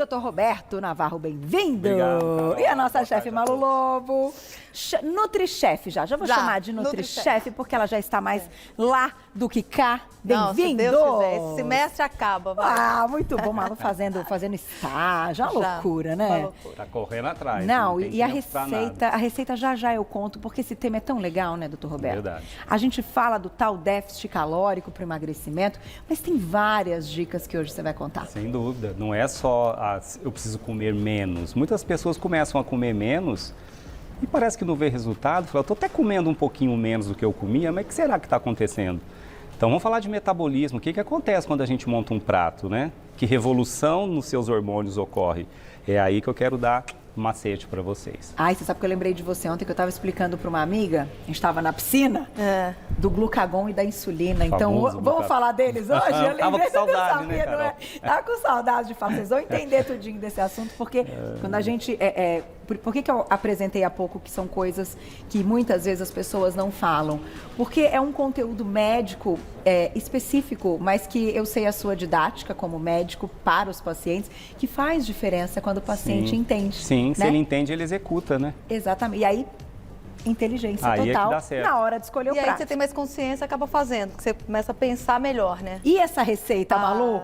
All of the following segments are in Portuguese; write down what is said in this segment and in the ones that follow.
doutor Roberto Navarro, bem-vindo. Obrigado. E a nossa chefe Malu Lobo. Nutri-chefe já vou chamar de Nutri-chefe, porque ela já está mais lá do que cá. Bem-vindo. Se Deus quiser, esse semestre acaba. Vai. Ah, muito bom, Malu fazendo estágio, uma loucura, né? Uma loucura. Tá correndo atrás. Não, tem e a tempo pra nada. receita já eu conto, porque esse tema é tão legal, né, doutor Roberto? Verdade. A gente fala do tal déficit calórico para o emagrecimento, mas tem várias dicas que hoje você vai contar. Sem dúvida, não é só eu preciso comer menos. Muitas pessoas começam a comer menos e parece que não vê resultado. Fala, eu estou até comendo um pouquinho menos do que eu comia, mas o que será que está acontecendo? Então vamos falar de metabolismo. O que acontece quando a gente monta um prato, né? Que revolução nos seus hormônios ocorre? É aí que eu quero dar macete para vocês. Ai, você sabe que eu lembrei de você ontem que eu estava explicando para uma amiga, a gente estava na piscina, do glucagon e da insulina. Então, vamos falar deles hoje? Eu lembrei, tava com saudade, sabia, né, Carol? Tava com saudade de falar. Vocês vão entender tudinho desse assunto, porque quando a gente... Por que eu apresentei há pouco que são coisas que muitas vezes as pessoas não falam? Porque é um conteúdo médico específico, mas que eu sei a sua didática como médico para os pacientes, que faz diferença quando o paciente entende. Sim, né? Se ele entende, ele executa, né? Exatamente. E aí, inteligência Aí total é que dá certo. na hora de escolher o E aí prato. você tem mais consciência, acaba fazendo, porque você começa a pensar melhor, né? E essa receita, Malu?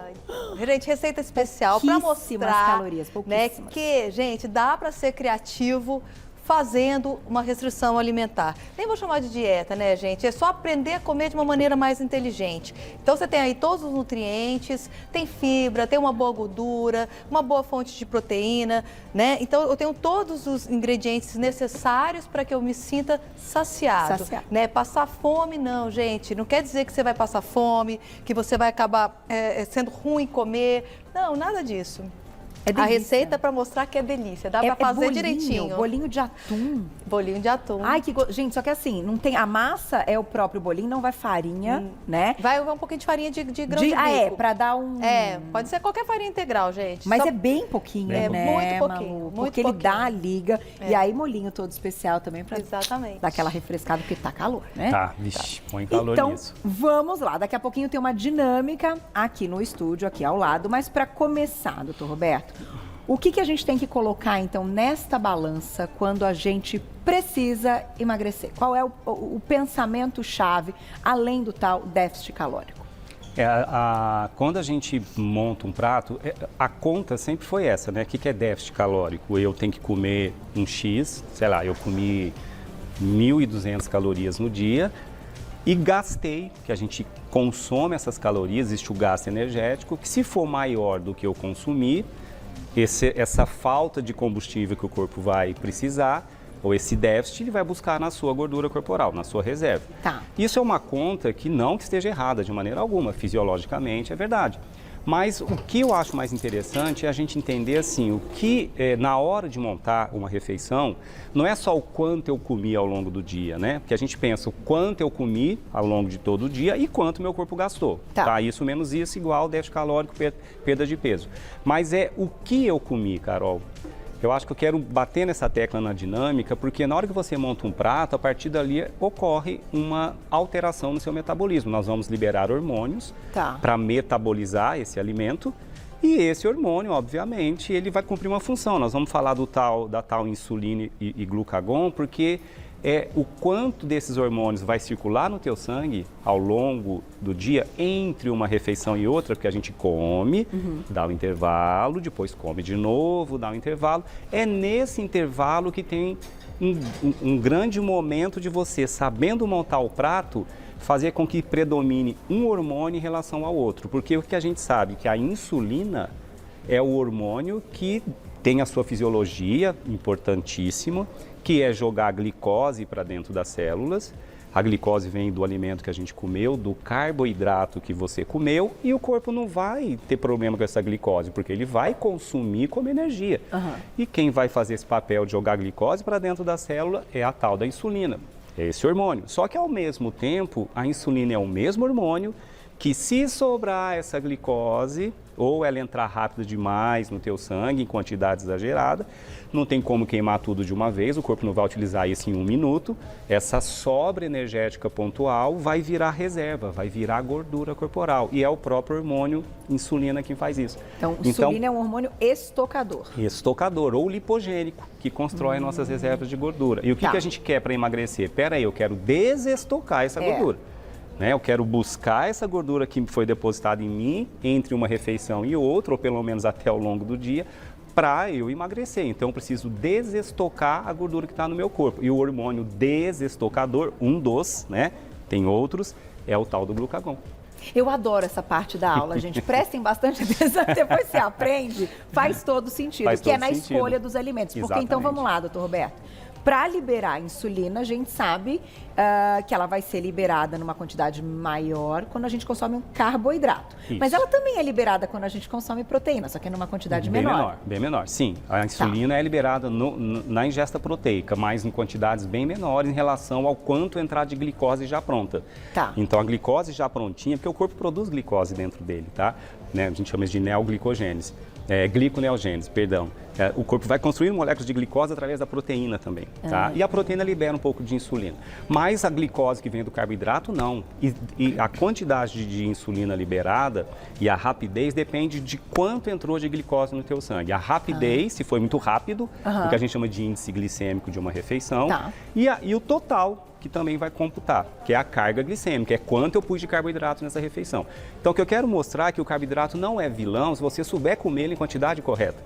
Gente, receita especial para Pouquíssimas mostrar, calorias, né, pouquíssimas. que, gente, dá para ser criativo fazendo uma restrição alimentar. Nem vou chamar de dieta, né, gente? É só aprender a comer de uma maneira mais inteligente. Então, você tem aí todos os nutrientes, tem fibra, tem uma boa gordura, uma boa fonte de proteína, né? Então, eu tenho todos os ingredientes necessários para que eu me sinta saciado. Né? Passar fome, não, gente. Não quer dizer que você vai passar fome, que você vai acabar sendo ruim comer. Não, nada disso. A receita é para mostrar que é delícia, dá para fazer bolinho, direitinho. Bolinho de atum. Bolinho de atum. Ai, gente, só que assim, não tem a massa, é o próprio bolinho, não vai farinha, né? Vai um pouquinho de farinha de grão de bico. Para dar um... pode ser qualquer farinha integral, gente. Mas é bem pouquinho, né, muito pouquinho, Malu? muito Porque pouquinho. ele dá a liga. E aí, molhinho todo especial também para dar aquela refrescada, porque tá calor, né? Tá, vixe, põe calor então, nisso. vamos lá. Daqui a pouquinho tem uma dinâmica aqui no estúdio, aqui ao lado. Mas para começar, doutor Roberto, o que a gente tem que colocar, então, nesta balança quando a gente precisa emagrecer? Qual é o pensamento-chave, além do tal déficit calórico? Quando a gente monta um prato, a conta sempre foi essa, né? O que é déficit calórico? Eu tenho que comer um X, sei lá, eu comi 1.200 calorias no dia e gastei, que a gente consome essas calorias, existe o gasto energético, que se for maior do que eu consumir, essa falta de combustível que o corpo vai precisar, ou esse déficit, ele vai buscar na sua gordura corporal, na sua reserva. Tá. Isso é uma conta que não que esteja errada de maneira alguma, fisiologicamente é verdade. Mas o que eu acho mais interessante é a gente entender assim, o que na hora de montar uma refeição, não é só o quanto eu comi ao longo do dia, né? Porque a gente pensa o quanto eu comi ao longo de todo o dia e quanto meu corpo gastou. Tá? Isso menos isso igual déficit calórico, perda de peso. Mas é o que eu comi, Carol. Eu acho que eu quero bater nessa tecla na dinâmica, porque na hora que você monta um prato, a partir dali ocorre uma alteração no seu metabolismo. Nós vamos liberar hormônios para metabolizar esse alimento e esse hormônio, obviamente, ele vai cumprir uma função. Nós vamos falar da tal insulina e glucagon, porque o quanto desses hormônios vai circular no teu sangue ao longo do dia, entre uma refeição e outra, porque a gente come, dá um intervalo, depois come de novo, dá um intervalo. É nesse intervalo que tem um grande momento de você, sabendo montar o prato, fazer com que predomine um hormônio em relação ao outro. Porque o que a gente sabe que a insulina é o hormônio que tem a sua fisiologia importantíssima, que é jogar a glicose para dentro das células. A glicose vem do alimento que a gente comeu, do carboidrato que você comeu, e o corpo não vai ter problema com essa glicose, porque ele vai consumir como energia. E quem vai fazer esse papel de jogar a glicose para dentro da célula é a tal da insulina, é esse hormônio. Só que ao mesmo tempo, a insulina é o mesmo hormônio que, se sobrar essa glicose, ou ela entrar rápido demais no teu sangue, em quantidade exagerada, não tem como queimar tudo de uma vez, o corpo não vai utilizar isso em 1 minuto. Essa sobra energética pontual vai virar reserva, vai virar gordura corporal. E é o próprio hormônio insulina que faz isso. Então, insulina é um hormônio estocador. Estocador ou lipogênico, que constrói nossas reservas de gordura. E o que a gente quer para emagrecer? Pera aí, eu quero desestocar essa gordura. Né? Eu quero buscar essa gordura que foi depositada em mim entre uma refeição e outra, ou pelo menos até ao longo do dia, para eu emagrecer. Então, eu preciso desestocar a gordura que está no meu corpo. E o hormônio desestocador, um dos, né? Tem outros, é o tal do glucagon. Eu adoro essa parte da aula, gente. Prestem bastante atenção, depois você aprende, faz todo sentido, Faz que é todo na sentido. escolha dos alimentos. Porque Exatamente. então, vamos lá, doutor Roberto. Para liberar a insulina, a gente sabe que ela vai ser liberada numa quantidade maior quando a gente consome um carboidrato. Isso. Mas ela também é liberada quando a gente consome proteína, só que numa quantidade menor. Bem menor, sim. A insulina é liberada na ingesta proteica, mas em quantidades bem menores em relação ao quanto entrar de glicose já pronta. Tá. Então, a glicose já prontinha, porque o corpo produz glicose dentro dele, tá? Né? A gente chama isso de neoglicogênese. Gliconeogênese, perdão. O corpo vai construir moléculas de glicose através da proteína também, tá? E a proteína libera um pouco de insulina. Mas a glicose que vem do carboidrato, não. E a quantidade de insulina liberada e a rapidez depende de quanto entrou de glicose no teu sangue. A rapidez, se foi muito rápido, o que a gente chama de índice glicêmico de uma refeição, e o total, que também vai computar, que é a carga glicêmica, é quanto eu pus de carboidrato nessa refeição. Então, o que eu quero mostrar é que o carboidrato não é vilão se você souber comer ele em quantidade correta,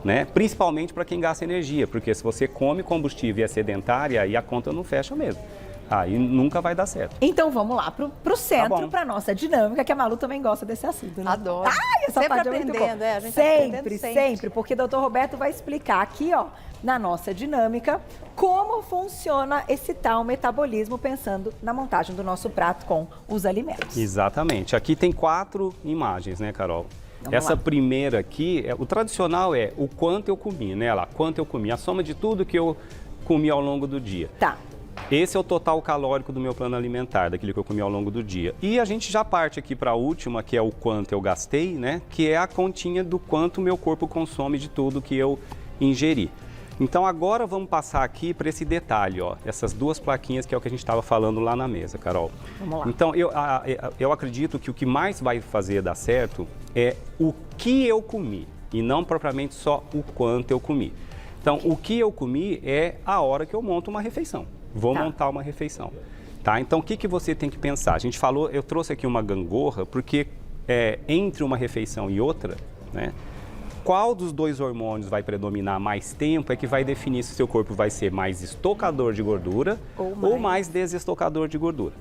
né? Principalmente para quem gasta energia, porque se você come combustível e é sedentária, aí a conta não fecha mesmo. Aí nunca vai dar certo. Então vamos lá pro centro, bom. para nossa dinâmica, que a Malu também gosta desse assunto, né? Adoro. Ai, essa Sempre parte é muito aprendendo, boa. a gente tá aprendendo Sempre, porque o doutor Roberto vai explicar aqui, ó, na nossa dinâmica, como funciona esse tal metabolismo, pensando na montagem do nosso prato com os alimentos. Exatamente. Aqui tem 4 imagens, né, Carol? Vamos Essa lá. primeira aqui, o tradicional é o quanto eu comi, né? Lá, quanto eu comi, a soma de tudo que eu comi ao longo do dia. Tá. Esse é o total calórico do meu plano alimentar, daquilo que eu comi ao longo do dia. E a gente já parte aqui para a última, que é o quanto eu gastei, né? Que é a continha do quanto o meu corpo consome de tudo que eu ingeri. Então agora vamos passar aqui para esse detalhe, ó, essas 2 plaquinhas que é o que a gente estava falando lá na mesa, Carol. Vamos lá. Então eu acredito que o que mais vai fazer dar certo é o que eu comi e não propriamente só o quanto eu comi. Então o que eu comi é a hora que eu monto uma refeição. Vou montar uma refeição, tá? Então o que você tem que pensar? A gente falou, eu trouxe aqui uma gangorra porque entre uma refeição e outra, né? Qual dos 2 hormônios vai predominar mais tempo é que vai definir se o seu corpo vai ser mais estocador de gordura ou mais desestocador de gordura.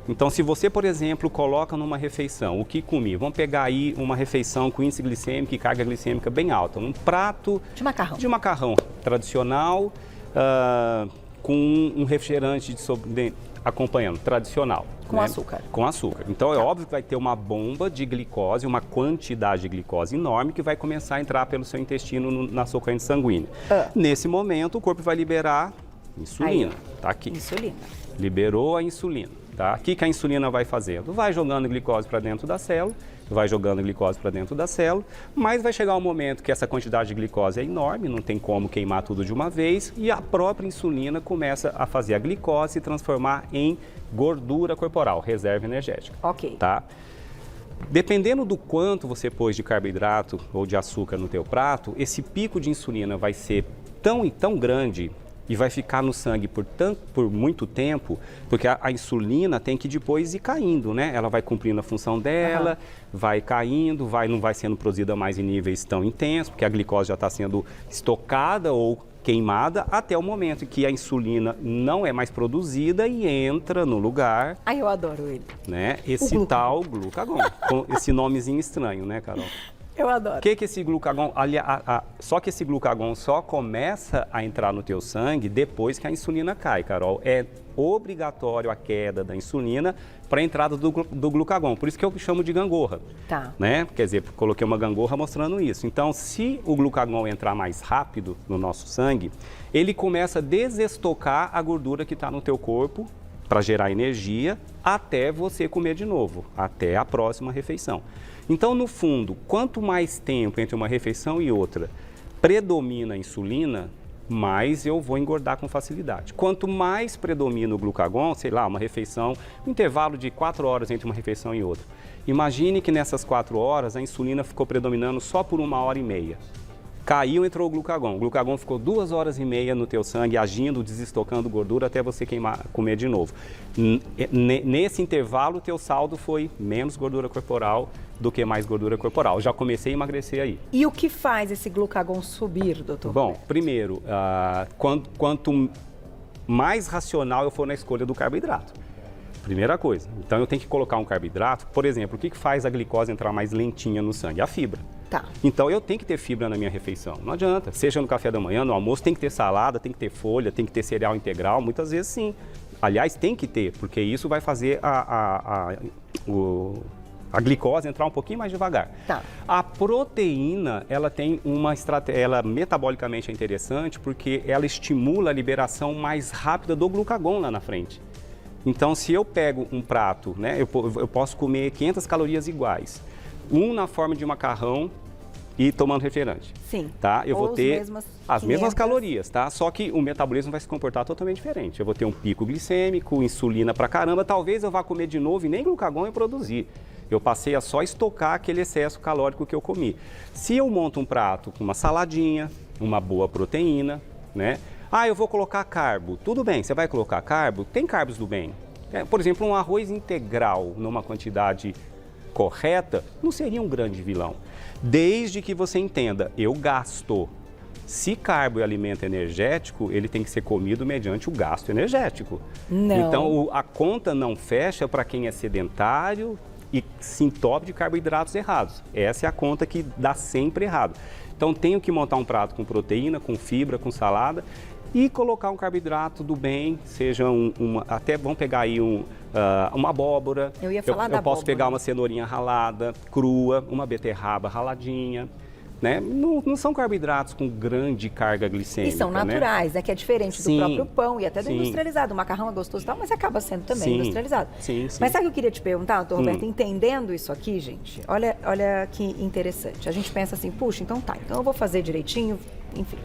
Então, se você, por exemplo, coloca numa refeição o que comi, vamos pegar aí uma refeição com índice glicêmico e carga glicêmica bem alta, um prato De macarrão. tradicional com um refrigerante acompanhando, tradicional. Com açúcar. Com açúcar. Então, é óbvio que vai ter uma bomba de glicose, uma quantidade de glicose enorme que vai começar a entrar pelo seu intestino na sua corrente sanguínea. Nesse momento, o corpo vai liberar insulina. Tá aqui. Insulina. Liberou a insulina. Tá? O que a insulina vai fazendo? Vai jogando glicose para dentro da célula, vai jogando glicose para dentro da célula, mas vai chegar um momento que essa quantidade de glicose é enorme, não tem como queimar tudo de uma vez, e a própria insulina começa a fazer a glicose se transformar em gordura corporal, reserva energética. Ok. Tá? Dependendo do quanto você pôs de carboidrato ou de açúcar no teu prato, esse pico de insulina vai ser tão grande e vai ficar no sangue por muito tempo, porque a insulina tem que depois ir caindo, né? Ela vai cumprindo a função dela, vai caindo, não vai sendo produzida mais em níveis tão intensos, porque a glicose já está sendo estocada ou queimada até o momento em que a insulina não é mais produzida e entra no lugar. Ai, eu adoro ele. Né? Esse tal glucagon, com esse nomezinho estranho, né, Carol? Eu adoro. O que esse glucagon, só que esse glucagon só começa a entrar no teu sangue depois que a insulina cai, Carol. É obrigatório a queda da insulina para a entrada do glucagon. Por isso que eu chamo de gangorra. Tá. Né? Quer dizer, coloquei uma gangorra mostrando isso. Então, se o glucagon entrar mais rápido no nosso sangue, ele começa a desestocar a gordura que está no teu corpo para gerar energia, até você comer de novo, até a próxima refeição. Então, no fundo, quanto mais tempo entre uma refeição e outra predomina a insulina, mais eu vou engordar com facilidade. Quanto mais predomina o glucagon, sei lá, uma refeição, um intervalo de 4 horas entre uma refeição e outra. Imagine que nessas 4 horas a insulina ficou predominando só por 1h30. Caiu, entrou o glucagon ficou 2h30 no teu sangue, agindo, desestocando gordura até você comer de novo. Nesse intervalo, o teu saldo foi menos gordura corporal do que mais gordura corporal. Já comecei a emagrecer aí. E o que faz esse glucagon subir, doutor? Bom, primeiro, quanto mais racional eu for na escolha do carboidrato. Primeira coisa. Então, eu tenho que colocar um carboidrato. Por exemplo, o que faz a glicose entrar mais lentinha no sangue? A fibra. Tá. Então, eu tenho que ter fibra na minha refeição. Não adianta. Seja no café da manhã, no almoço, tem que ter salada, tem que ter folha, tem que ter cereal integral. Muitas vezes, sim. Aliás, tem que ter, porque isso vai fazer a glicose entrar um pouquinho mais devagar. Tá. A proteína, ela tem uma estratégia, ela metabolicamente é interessante porque ela estimula a liberação mais rápida do glucagon lá na frente. Então, se eu pego um prato, né, eu posso comer 500 calorias iguais, na forma de macarrão e tomando refrigerante. Sim. Tá? Eu vou ter as mesmas 500. calorias, tá? Só que o metabolismo vai se comportar totalmente diferente. Eu vou ter um pico glicêmico, insulina pra caramba, talvez eu vá comer de novo e nem glucagon eu produzir. Eu passei a só estocar aquele excesso calórico que eu comi. Se eu monto um prato com uma saladinha, uma boa proteína, né? Eu vou colocar carbo. Tudo bem, você vai colocar carbo? Tem carbos do bem. Por exemplo, um arroz integral numa quantidade correta não seria um grande vilão. Desde que você entenda, eu gasto. Se carbo é alimento energético, ele tem que ser comido mediante o gasto energético. Não. Então, a conta não fecha para quem é sedentário e se entope de carboidratos errados. Essa é a conta que dá sempre errado. Então, tenho que montar um prato com proteína, com fibra, com salada e colocar um carboidrato do bem, seja até vamos pegar aí uma abóbora. Eu ia falar da Eu posso abóbora. pegar uma cenourinha ralada, crua, uma beterraba raladinha. Né? Não são carboidratos com grande carga glicêmica. E são naturais, né? Que é diferente do Sim, próprio pão e até do sim. industrializado. O macarrão é gostoso e tal, mas acaba sendo também Sim, industrializado. sim, sim. Mas sabe o que eu queria te perguntar, doutor Roberto? Entendendo isso aqui, gente, olha que interessante. A gente pensa assim, puxa, então tá, então eu vou fazer direitinho, enfim.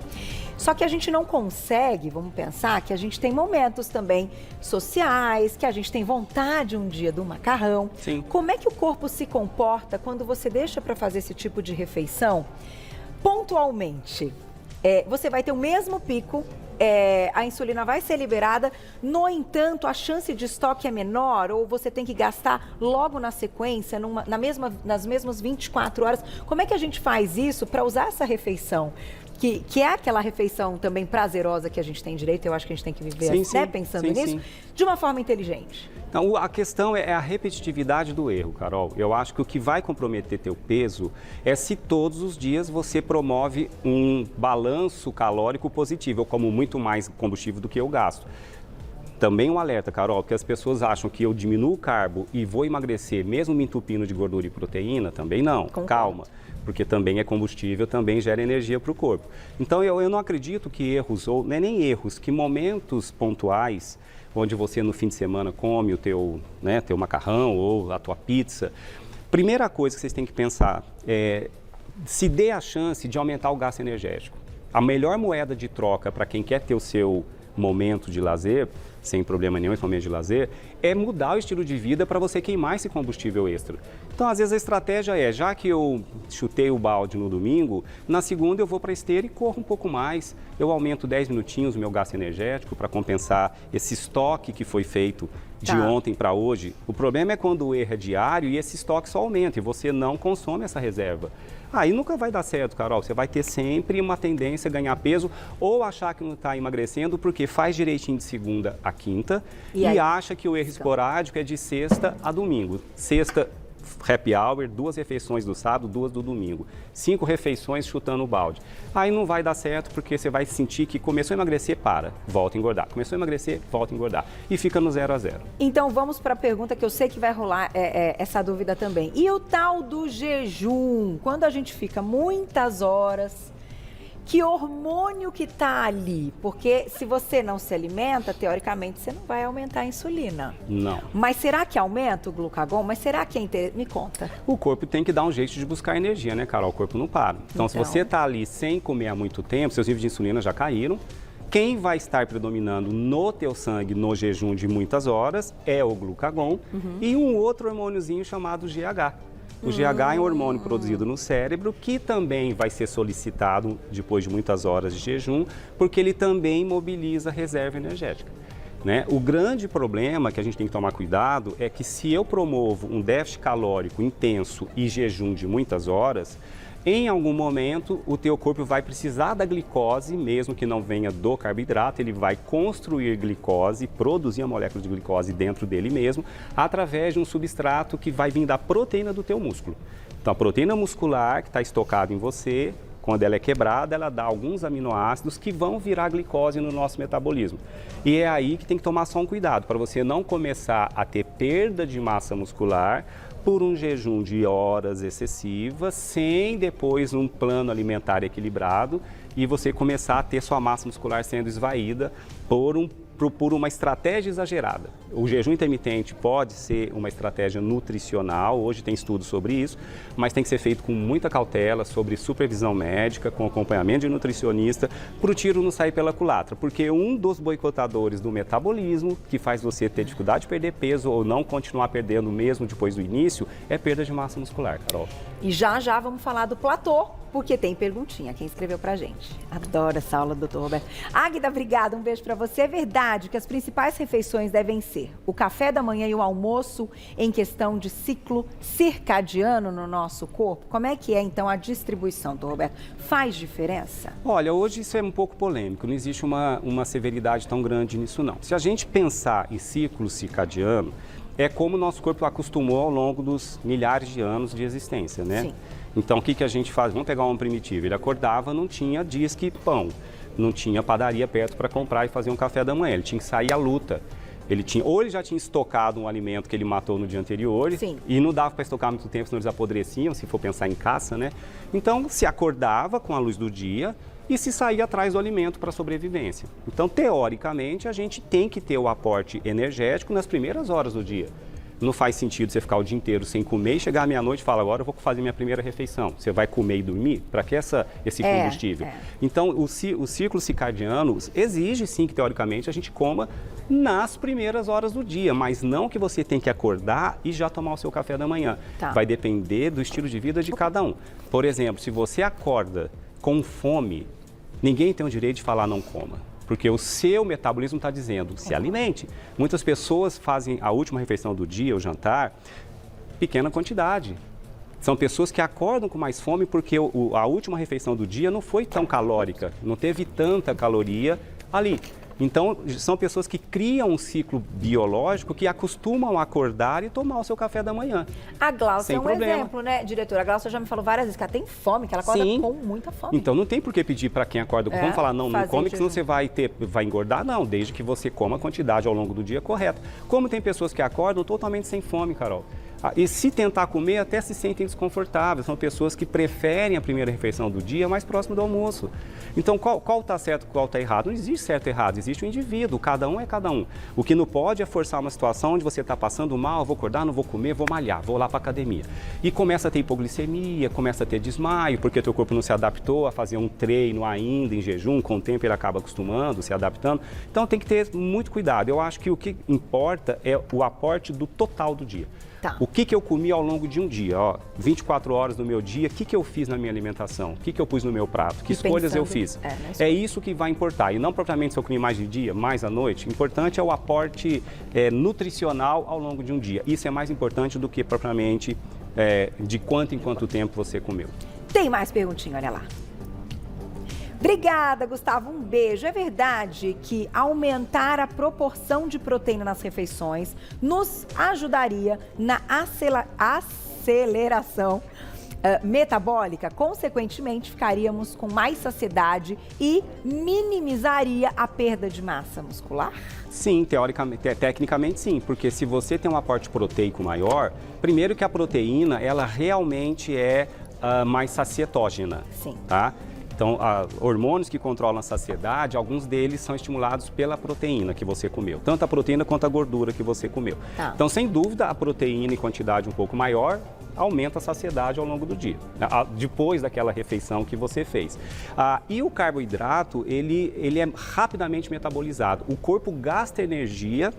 Só que a gente não consegue, vamos pensar, que a gente tem momentos também sociais, que a gente tem vontade um dia do macarrão. Sim. Como é que o corpo se comporta quando você deixa para fazer esse tipo de refeição pontualmente? Você vai ter o mesmo pico, a insulina vai ser liberada, no entanto, a chance de estoque é menor ou você tem que gastar logo na sequência, nas mesmas 24 horas. Como é que a gente faz isso para usar essa refeição? Que é aquela refeição também prazerosa que a gente tem direito, eu acho que a gente tem que viver Sim, assim, sim, né? Pensando sim, nisso, sim. de uma forma inteligente. Então, a questão é a repetitividade do erro, Carol. Eu acho que o que vai comprometer teu peso é se todos os dias você promove um balanço calórico positivo. Eu como muito mais combustível do que eu gasto. Também um alerta, Carol, porque as pessoas acham que eu diminuo o carbo e vou emagrecer mesmo me entupindo de gordura e proteína. Também não. Concordo. Calma. Porque também é combustível, também gera energia para o corpo. Então, eu não acredito que erros, ou não é nem erros, que momentos pontuais, onde você no fim de semana come o teu macarrão ou a tua pizza, primeira coisa que vocês têm que pensar é se dê a chance de aumentar o gasto energético. A melhor moeda de troca para quem quer ter o seu momento de lazer, sem problema nenhum esse momento de lazer, é mudar o estilo de vida para você queimar esse combustível extra. Então, às vezes, a estratégia é, já que eu chutei o balde no domingo, na segunda eu vou para a esteira e corro um pouco mais. Eu aumento 10 minutinhos o meu gasto energético para compensar esse estoque que foi feito de ontem para hoje. O problema é quando o erro é diário e esse estoque só aumenta e você não consome essa reserva. Aí nunca vai dar certo, Carol. Você vai ter sempre uma tendência a ganhar peso ou achar que não está emagrecendo porque faz direitinho de segunda a quinta e acha que o erro esporádico é de sexta a domingo. Sexta, happy hour, 2 refeições do sábado, 2 do domingo. 5 refeições chutando o balde. Aí não vai dar certo porque você vai sentir que começou a emagrecer, volta a engordar. Começou a emagrecer, volta a engordar. E fica no 0 a 0. Então vamos para a pergunta que eu sei que vai rolar essa dúvida também. E o tal do jejum? Quando a gente fica muitas horas Que hormônio que está ali? Porque se você não se alimenta, teoricamente, você não vai aumentar a insulina. Não. Mas será que aumenta o glucagon? Mas será que é interessante? Me conta. O corpo tem que dar um jeito de buscar energia, né, Carol? O corpo não para. Então, se você está ali sem comer há muito tempo, seus níveis de insulina já caíram. Quem vai estar predominando no teu sangue no jejum de muitas horas é o glucagon e um outro hormôniozinho chamado GH. O GH é um hormônio produzido no cérebro que também vai ser solicitado depois de muitas horas de jejum, porque ele também mobiliza a reserva energética. Né? O grande problema que a gente tem que tomar cuidado é que se eu promovo um déficit calórico intenso e jejum de muitas horas, em algum momento o teu corpo vai precisar da glicose, mesmo que não venha do carboidrato, ele vai construir glicose, produzir a molécula de glicose dentro dele mesmo, através de um substrato que vai vir da proteína do teu músculo. Então a proteína muscular que está estocada em você, quando ela é quebrada, ela dá alguns aminoácidos que vão virar glicose no nosso metabolismo. E é aí que tem que tomar só um cuidado, para você não começar a ter perda de massa muscular por um jejum de horas excessivas, sem depois um plano alimentar equilibrado e você começar a ter sua massa muscular sendo esvaída por uma estratégia exagerada. O jejum intermitente pode ser uma estratégia nutricional, hoje tem estudos sobre isso, mas tem que ser feito com muita cautela, sobre supervisão médica, com acompanhamento de nutricionista, para o tiro não sair pela culatra, porque um dos boicotadores do metabolismo, que faz você ter dificuldade de perder peso ou não continuar perdendo mesmo depois do início, é perda de massa muscular, Carol. E já vamos falar do platô, porque tem perguntinha, quem escreveu pra gente. Adoro essa aula, doutor Roberto. Águida, obrigada, um beijo pra você. É verdade que as principais refeições devem ser o café da manhã e o almoço em questão de ciclo circadiano no nosso corpo? Como é que é, então, a distribuição, doutor Roberto? Faz diferença? Olha, hoje isso é um pouco polêmico, não existe uma severidade tão grande nisso, não. Se a gente pensar em ciclo circadiano, é como o nosso corpo acostumou ao longo dos milhares de anos de existência, né? Sim. Então, o que a gente faz? Vamos pegar um primitivo. Ele acordava, não tinha disque pão, não tinha padaria perto para comprar e fazer um café da manhã. Ele tinha que sair à luta. Ou ele já tinha estocado um alimento que ele matou no dia anterior. Sim. E não dava para estocar muito tempo, senão eles apodreciam, se for pensar em caça, né? Então, se acordava com a luz do dia e se saía atrás do alimento para sobrevivência. Então, teoricamente, a gente tem que ter o aporte energético nas primeiras horas do dia. Não faz sentido você ficar o dia inteiro sem comer e chegar à meia-noite e falar, agora eu vou fazer minha primeira refeição. Você vai comer e dormir? Para que esse combustível? Então, o ciclo circadiano exige, sim, que teoricamente a gente coma nas primeiras horas do dia, mas não que você tem que acordar e já tomar o seu café da manhã. Tá. Vai depender do estilo de vida de cada um. Por exemplo, se você acorda com fome, ninguém tem o direito de falar não coma. Porque o seu metabolismo está dizendo, se alimente. Muitas pessoas fazem a última refeição do dia, o jantar, pequena quantidade. São pessoas que acordam com mais fome porque a última refeição do dia não foi tão calórica, não teve tanta caloria ali. Então, são pessoas que criam um ciclo biológico que acostumam a acordar e tomar o seu café da manhã. A Glaucia é um exemplo, né, diretora? A Glaucia já me falou várias vezes que ela tem fome, que ela acorda com muita fome. Então, não tem por que pedir para quem acorda com fome falar, não come, que senão você vai engordar. Não, desde que você coma a quantidade ao longo do dia correta. Como tem pessoas que acordam totalmente sem fome, Carol. E se tentar comer, até se sentem desconfortáveis. São pessoas que preferem a primeira refeição do dia mais próximo do almoço. Então, qual está certo e qual está errado? Não existe certo e errado, existe o indivíduo. Cada um é cada um. O que não pode é forçar uma situação onde você está passando mal, vou acordar, não vou comer, vou malhar, vou lá para a academia. E começa a ter hipoglicemia, começa a ter desmaio, porque teu corpo não se adaptou a fazer um treino ainda em jejum. Com o tempo ele acaba acostumando, se adaptando. Então, tem que ter muito cuidado. Eu acho que o que importa é o aporte do total do dia. Tá. O que eu comi ao longo de um dia, 24 horas do meu dia, o que eu fiz na minha alimentação, o que eu pus no meu prato, que escolhas eu fiz. É isso que vai importar, e não propriamente se eu comi mais de dia, mais à noite. O importante é o aporte nutricional ao longo de um dia. Isso é mais importante do que propriamente de quanto em quanto tempo você comeu. Tem mais perguntinha, olha lá. Obrigada, Gustavo. Um beijo. É verdade que aumentar a proporção de proteína nas refeições nos ajudaria na aceleração metabólica? Consequentemente, ficaríamos com mais saciedade e minimizaria a perda de massa muscular? Sim, tecnicamente sim, porque se você tem um aporte proteico maior, primeiro que a proteína, ela realmente é mais sacietógena. Sim. Tá? Então, hormônios que controlam a saciedade, alguns deles são estimulados pela proteína que você comeu. Tanto a proteína quanto a gordura que você comeu. Tá. Então, sem dúvida, a proteína em quantidade um pouco maior aumenta a saciedade ao longo do dia, depois daquela refeição que você fez. E o carboidrato, ele é rapidamente metabolizado. O corpo gasta energia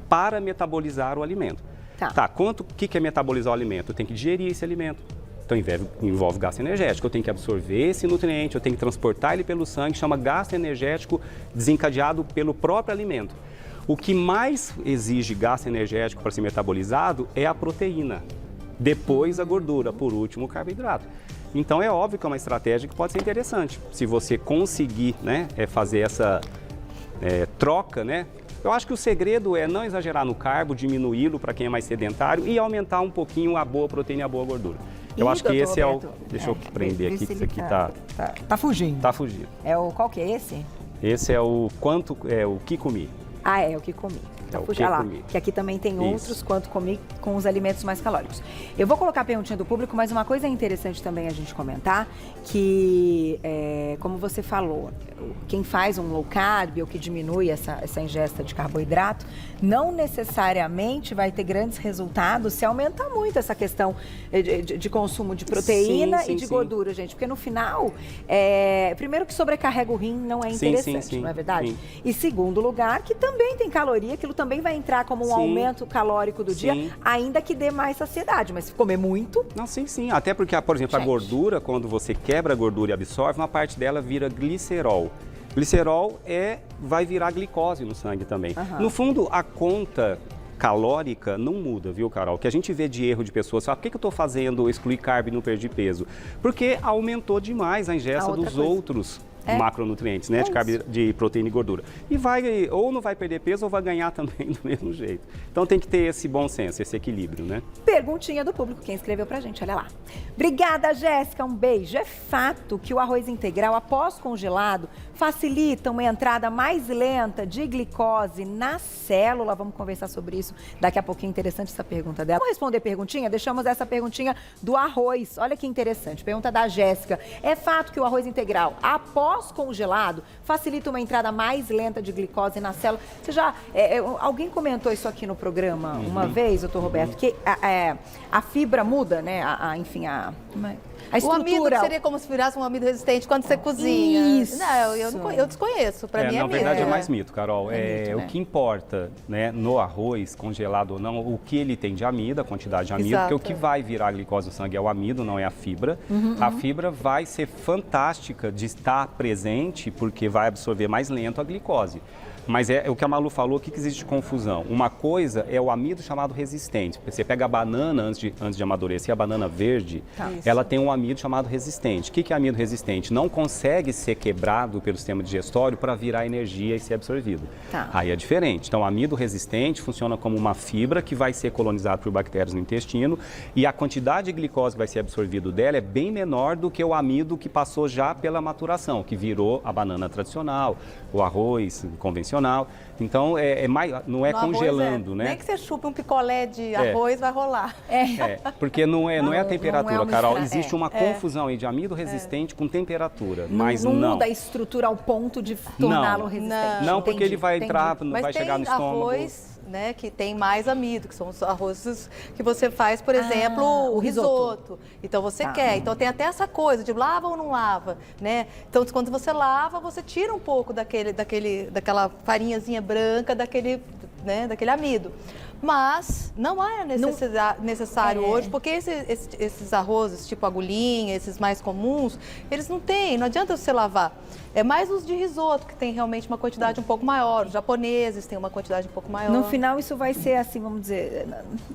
para metabolizar o alimento. Tá. O que é metabolizar o alimento? Eu tenho que digerir esse alimento. Então, envolve gasto energético. Eu tenho que absorver esse nutriente, eu tenho que transportar ele pelo sangue, chama gasto energético desencadeado pelo próprio alimento. O que mais exige gasto energético para ser metabolizado é a proteína, depois a gordura, por último o carboidrato. Então, é óbvio que é uma estratégia que pode ser interessante. Se você conseguir, né, fazer essa troca, né? Eu acho que o segredo é não exagerar no carbo, diminuí-lo para quem é mais sedentário e aumentar um pouquinho a boa proteína e a boa gordura. Eu acho que esse Roberto, Deixa eu prender aqui, que isso aqui tá fugindo. Tá fugindo. Qual que é esse? Esse é o que comi. É o que comi. É o Puxa que lá, comi. que aqui também tem Isso. outros quanto comi com os alimentos mais calóricos. Eu vou colocar a perguntinha do público, mas uma coisa interessante também a gente comentar, que como você falou, quem faz um low carb ou que diminui essa ingesta de carboidrato, não necessariamente vai ter grandes resultados se aumentar muito essa questão de consumo de proteína Sim, e de sim. gordura, gente. Porque no final, primeiro que sobrecarrega o rim não é interessante, sim, não é verdade? sim. E segundo lugar, que também tem caloria, aquilo também vai entrar como um Sim. aumento calórico do dia, ainda que dê mais saciedade. Mas se comer muito... Não, sim. Até porque, por exemplo, a gordura, quando você quebra a gordura e absorve, uma parte dela vira glicerol. Glicerol vai virar glicose no sangue também. No fundo, a conta calórica não muda, viu, Carol? O que a gente vê de erro de pessoas, por que eu estou fazendo excluir carbo e não perdi peso? Porque aumentou demais a ingesta dos outros macronutrientes, né? De proteína e gordura. E ou não vai perder peso ou vai ganhar também do mesmo jeito. Então tem que ter esse bom senso, esse equilíbrio, né? Perguntinha do público, quem escreveu pra gente, olha lá. Obrigada, Jéssica, um beijo. É fato que o arroz integral, após congelado, facilita uma entrada mais lenta de glicose na célula? Vamos conversar sobre isso daqui a pouquinho. Interessante essa pergunta dela. Vamos responder perguntinha? Deixamos essa perguntinha do arroz. Olha que interessante. Pergunta da Jéssica. É fato que o arroz integral, após congelado, facilita uma entrada mais lenta de glicose na célula? Você alguém comentou isso aqui no programa uma vez, doutor Roberto, que a fibra muda, né? Enfim, a estrutura. O amido seria como se virasse um amido resistente quando você cozinha. Isso. Não, eu desconheço. Para mim é na mito. verdade é mais mito, Carol. mito, né? O que importa, né, no arroz, congelado ou não, o que ele tem de amido, a quantidade de amido, Exato. porque o que vai virar glicose no sangue é o amido, não é a fibra. A fibra vai ser fantástica de estar presente, porque vai absorver mais lento a glicose. Mas é o que a Malu falou, o que existe de confusão? Uma coisa é o amido chamado resistente. Você pega a banana antes de amadurecer, a banana verde, ela tem um amido chamado resistente. O que é amido resistente? Não consegue ser quebrado pelo sistema digestório para virar energia e ser absorvido. Aí é diferente. Então, o amido resistente funciona como uma fibra que vai ser colonizada por bactérias no intestino e a quantidade de glicose que vai ser absorvido dela é bem menor do que o amido que passou já pela maturação, que virou a banana tradicional, o arroz convencional. Então, não é No congelando, arroz, né? Nem que você chupe um picolé de arroz, vai rolar. porque não é a temperatura, uma Carol. mistura, Existe uma confusão aí de amido resistente com temperatura, mas não não. muda a estrutura ao ponto de torná-lo resistente. Não, porque ele vai entrar, não Mas vai chegar no estômago. Arroz, né, que tem mais amido, que são os arrozes que você faz, por exemplo, o risoto. Então você quer. Então tem até essa coisa de lava ou não lava, né? Então quando você lava, você tira um pouco daquela farinhazinha branca, daquele amido. Mas não é necessário hoje, porque esses arrozes tipo agulhinha, esses mais comuns, eles não adianta você lavar. É mais os de risoto, que tem realmente uma quantidade um pouco maior. Os japoneses têm uma quantidade um pouco maior. No final, isso vai ser assim, vamos dizer,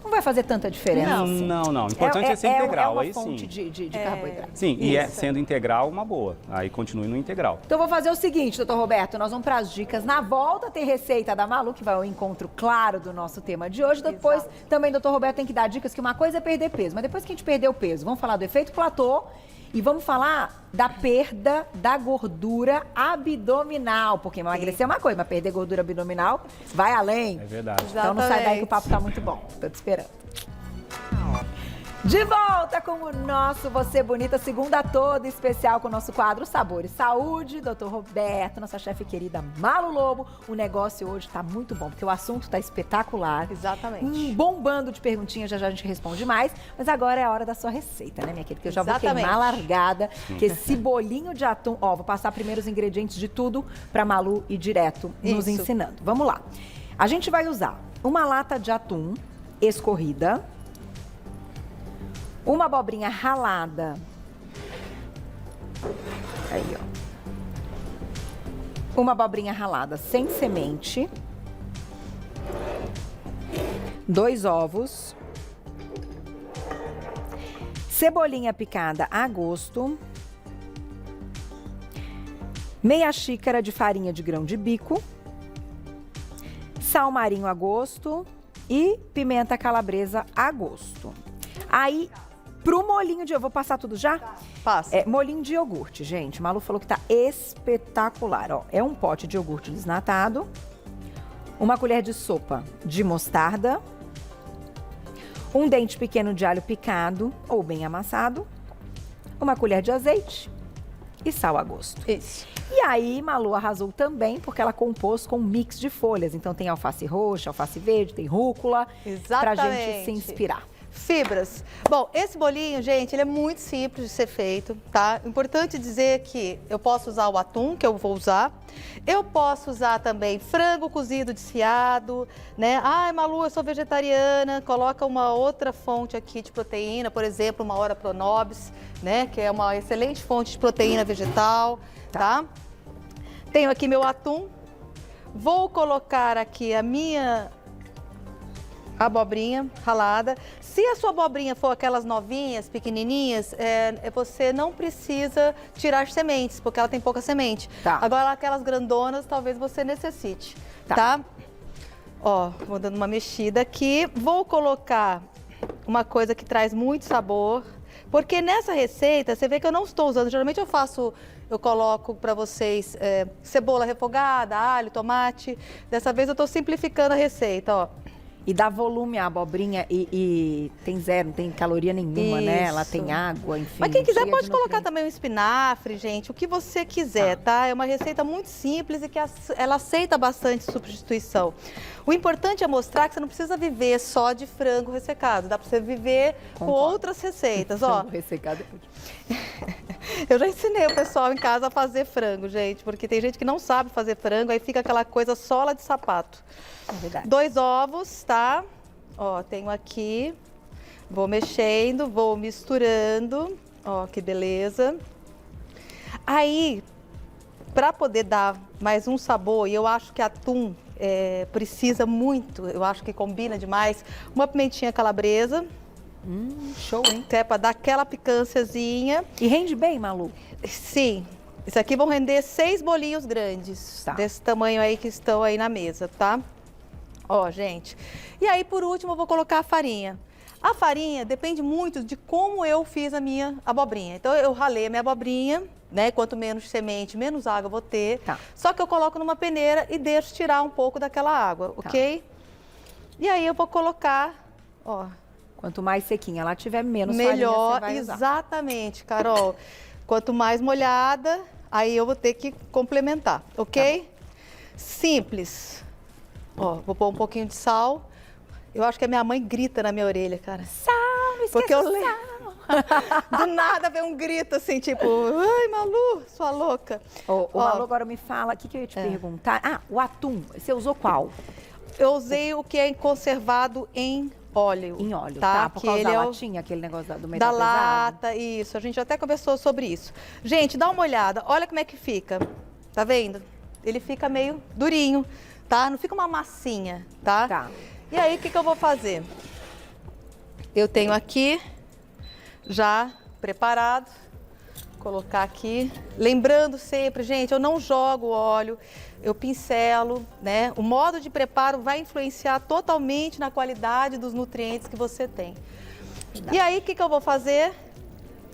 não vai fazer tanta diferença. Não. O importante é ser integral, uma aí fonte sim. de carboidrato. Sim, sendo integral, uma boa. Aí continue no integral. Então, vou fazer o seguinte, doutor Roberto, nós vamos para as dicas. Na volta tem receita da Malu, que vai ao encontro claro do nosso tema de hoje. Depois, também, doutor Roberto tem que dar dicas, que uma coisa é perder peso, mas depois que a gente perder o peso, vamos falar do efeito platô e vamos falar da perda da gordura abdominal, porque emagrecer é uma coisa, mas perder gordura abdominal vai além. É verdade. Então não sai daí que o papo tá muito bom. Tô te esperando. De volta com o nosso Você Bonita, segunda toda especial com o nosso quadro Sabor e Saúde, Dr. Roberto, nossa chefe querida Malu Lobo. O negócio hoje tá muito bom, porque o assunto tá espetacular. Exatamente. Bombando de perguntinhas, já já a gente responde mais. Mas agora é a hora da sua receita, né, minha querida? Que eu já vou queimar a largada, que esse bolinho de atum... Ó, vou passar primeiro os ingredientes de tudo pra Malu ir direto nos ensinando. Vamos lá. A gente vai usar uma lata de atum escorrida, uma abobrinha ralada. Aí, ó. Uma abobrinha ralada sem semente. 2 ovos. Cebolinha picada a gosto. Meia xícara de farinha de grão de bico. Sal marinho a gosto. E pimenta calabresa a gosto. Aí, pro molinho de... Eu vou passar tudo já? Passa. É molinho de iogurte, gente. Malu falou que tá espetacular, ó. É um pote de iogurte desnatado, uma colher de sopa de mostarda, um dente pequeno de alho picado ou bem amassado, uma colher de azeite e sal a gosto. Isso. E aí, Malu arrasou também, porque ela compôs com um mix de folhas. Então tem alface roxa, alface verde, tem rúcula. Exatamente. Pra gente se inspirar. Fibras. Bom, esse bolinho, gente, ele é muito simples de ser feito, tá? Importante dizer que eu posso usar o atum, que eu vou usar. Eu posso usar também frango cozido desfiado, né? Ai, Malu, eu sou vegetariana. Coloca uma outra fonte aqui de proteína, por exemplo, uma Ora Pronobis, né? Que é uma excelente fonte de proteína vegetal, tá? Tenho aqui meu atum. Vou colocar aqui a minha abobrinha ralada. Se a sua abobrinha for aquelas novinhas, pequenininhas, você não precisa tirar as sementes, porque ela tem pouca semente. Tá. Agora, aquelas grandonas, talvez você necessite, tá? Ó, vou dando uma mexida aqui. Vou colocar uma coisa que traz muito sabor, porque nessa receita, você vê que eu não estou usando, geralmente eu coloco para vocês cebola refogada, alho, tomate. Dessa vez eu estou simplificando a receita, ó. E dá volume à abobrinha e tem zero, não tem caloria nenhuma, né? Ela tem água, enfim. Mas quem quiser cheia pode de colocar nutrientes. também um espinafre, gente, o que você quiser, tá? É uma receita muito simples e que ela aceita bastante substituição. O importante é mostrar que você não precisa viver só de frango ressecado, dá pra você viver com outras receitas, ó. Frango ressecado. Eu já ensinei o pessoal em casa a fazer frango, gente, porque tem gente que não sabe fazer frango, aí fica aquela coisa sola de sapato. É verdade. 2 ovos, tá? Ó, tenho aqui. Vou mexendo, vou misturando. Ó, que beleza. Aí, para poder dar mais um sabor, e eu acho que atum precisa muito, eu acho que combina demais, uma pimentinha calabresa. Show, hein? Que é para dar aquela picânciazinha. E rende bem, Malu? Sim. Isso aqui vão render 6 bolinhos grandes, Tá. desse tamanho aí que estão aí na mesa, tá? Ó, gente. E aí, por último, eu vou colocar a farinha. A farinha depende muito de como eu fiz a minha abobrinha. Então, eu ralei a minha abobrinha, né? Quanto menos semente, menos água eu vou ter. Tá. Só que eu coloco numa peneira e deixo tirar um pouco daquela água, ok? E aí, eu vou colocar, ó... Quanto mais sequinha ela tiver, menos farinha Melhor, você vai usar. exatamente, Carol. Quanto mais molhada, aí eu vou ter que complementar, ok? Tá. Simples. Ó, vou pôr um pouquinho de sal. Eu acho que a minha mãe grita na minha orelha, cara. Sal, não esqueça Porque eu o lembro. Do nada vem um grito assim, tipo, ai, Malu, sua louca. Ô, Ó, Malu, agora me fala, o que eu ia te perguntar? Ah, o atum, você usou qual? eu usei o que é conservado em óleo. Em óleo, tá? tá? Por Que causa ele da é o... latinha, aquele negócio do Da metal pesado? lata, isso. A gente até conversou sobre isso. Gente, dá uma olhada. Olha como é que fica. Tá vendo? Ele fica meio durinho, tá? Não fica uma massinha, tá? Tá. E aí, o que eu vou fazer? Eu tenho aqui, já preparado. Colocar aqui. Lembrando sempre, gente, eu não jogo óleo, eu pincelo, né? O modo de preparo vai influenciar totalmente na qualidade dos nutrientes que você tem. Verdade. E aí, o que eu vou fazer?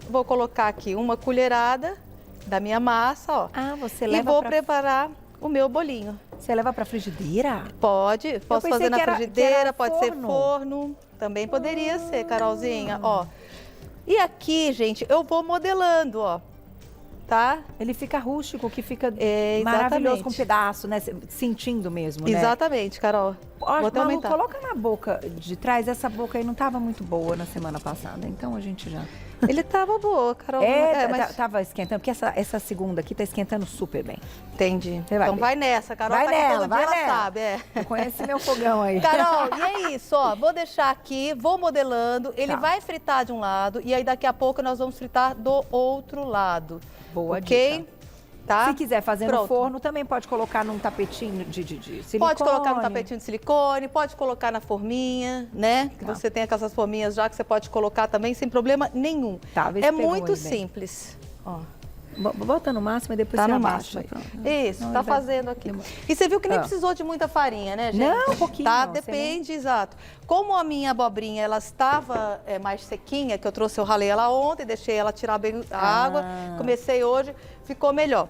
Vou colocar aqui uma colherada da minha massa, ó. Ah, você E leva vou pra... preparar o meu bolinho. Você leva para frigideira? Pode, posso fazer na frigideira, pode ser forno. forno. Também poderia ser, Carolzinha, ó. E aqui, gente, eu vou modelando, ó. Tá? Ele fica rústico, que fica É, maravilhoso exatamente. com um pedaço, né? Sentindo mesmo, né? Exatamente, Carol. Ó, Vou até Malu, aumentar. coloca na boca de trás. Essa boca aí não estava muito boa na semana passada, então a gente já... Ele tava boa, Carol. Mas... tava esquentando, porque essa segunda aqui tá esquentando super bem. Entendi. Você vai Então ver. vai nessa, Carol. Vai tá aqui nela, todo vai dia, ela nela. sabe, é. Eu conheço meu fogão aí. Carol, e é isso, ó. Vou deixar aqui, vou modelando. Ele Tá. vai fritar de um lado e aí daqui a pouco nós vamos fritar do outro lado. Boa ok? dica. Tá? Se quiser fazer no Pronto. forno, também pode colocar num tapetinho de silicone. Pode colocar no tapetinho de silicone, pode colocar na forminha, né? Que Tá. você tem aquelas forminhas já que você pode colocar também sem problema nenhum. Tá, vê se É pegou muito aí bem. simples. Ó. Bota no máximo e depois Tá você no abaixa. máximo aí. Pronto. Isso, Não, tá ele vai- fazendo aqui. demora. E você viu que nem Ah. precisou de muita farinha, né, gente? Não, um pouquinho, Tá, você depende, exato. Como a minha abobrinha, ela estava mais sequinha, que eu ralei ela ontem, deixei ela tirar bem a água, comecei hoje, ficou melhor.